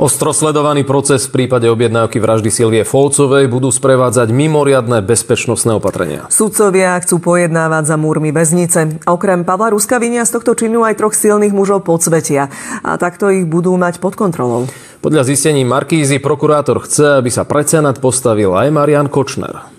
Ostro sledovaný proces v prípade objednávky vraždy Silvie Folcovej budú sprevádzať mimoriadne bezpečnostné opatrenia. Sudcovia chcú pojednávať za múrmi väznice. Okrem Pavla Ruska vinia z tohto činu aj 3 silných mužov podsvetia. A takto ich budú mať pod kontrolou. Podľa zistení Markízy prokurátor chce, aby sa pred senát postavil aj Marián Kočner.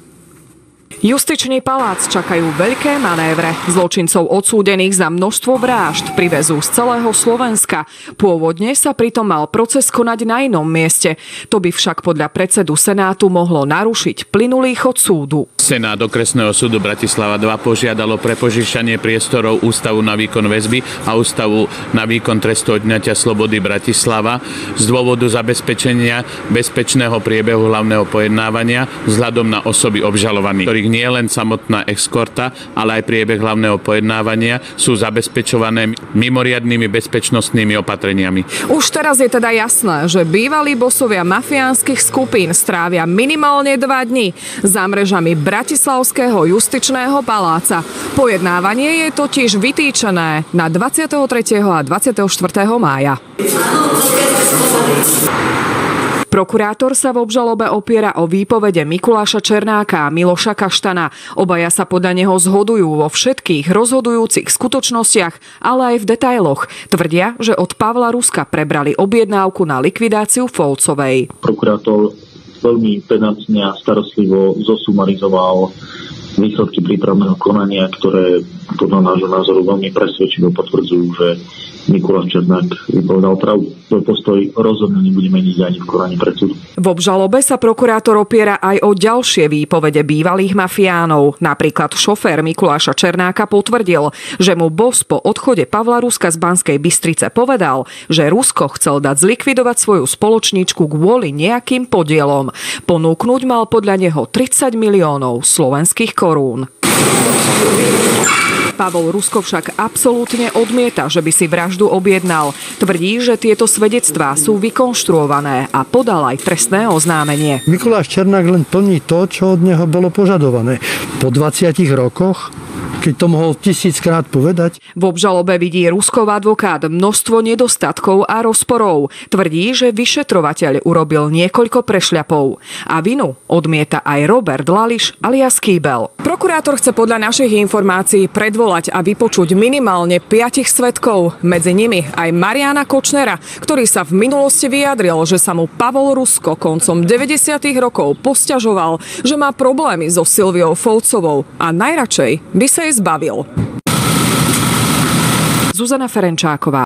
Justičný palác čakajú veľké manévre. Zločincov odsúdených za množstvo vražd privezú z celého Slovenska. Pôvodne sa pritom mal proces konať na inom mieste. To by však podľa predsedu Senátu mohlo narušiť plynulý chod súdu. Senát okresného súdu Bratislava 2 požiadalo prepožičanie priestorov Ústavu na výkon väzby a Ústavu na výkon trestu odňatia slobody Bratislava z dôvodu zabezpečenia bezpečného priebehu hlavného pojednávania vzhľadom na osoby obžalovaných, ktorých nie len samotná eskorta, ale aj priebeh hlavného pojednávania sú zabezpečované mimoriadnymi bezpečnostnými opatreniami. Už teraz je teda jasné, že bývalí bosovia mafiánskych skupín strávia minimálne 2 dni za mrežami Bratislavského justičného paláca. Pojednávanie je totiž vytýčené na 23. a 24. mája. Prokurátor sa v obžalobe opiera o výpovede Mikuláša Černáka a Miloša Kaštana. Obaja sa podľa neho zhodujú vo všetkých rozhodujúcich skutočnostiach, ale aj v detailoch. Tvrdia, že od Pavla Ruska prebrali objednávku na likvidáciu Folcovej. Prokurátor veľmi pedantne a starostlivo zosumarizoval výsledky prípravného konania, ktoré podľa nášho názoru veľmi presvedčivo potvrdzujú, že Mikuláš Černák vypovedal pravdu. Svoj postoj rozhodne nebude meniť ani v konaní pred súdom. V obžalobe sa prokurátor opiera aj o ďalšie výpovede bývalých mafiánov. Napríklad šofér Mikuláša Černáka potvrdil, že mu boss po odchode Pavla Ruska z Banskej Bystrice povedal, že Rusko chcel dať zlikvidovať svoju spoločničku kvôli nejakým podielom. Ponúknuť mal podľa neho 30 miliónov slovenských korún. Pavol Rusko však absolútne odmieta, že by si vraždu objednal. Tvrdí, že tieto svedectvá sú vykonštruované a podal aj trestné oznámenie. Mikuláš Černák len plní to, čo od neho bolo požadované. Po 20 rokoch, keď to mohol 1000-krát povedať. V obžalobe vidí Ruskov advokát množstvo nedostatkov a rozporov. Tvrdí, že vyšetrovateľ urobil niekoľko prešľapov. A vinu odmieta aj Robert Lališ alias Kýbel. Prokurátor chce podľa našich informácií predvolať a vypočuť minimálne 5 svedkov. Medzi nimi aj Mariána Kočnera, ktorý sa v minulosti vyjadril, že sa mu Pavol Rusko koncom 90. rokov posťažoval, že má problémy so Silviou Folcovou a najradšej by sa jej zbavil. Zuzana Ferenčáková.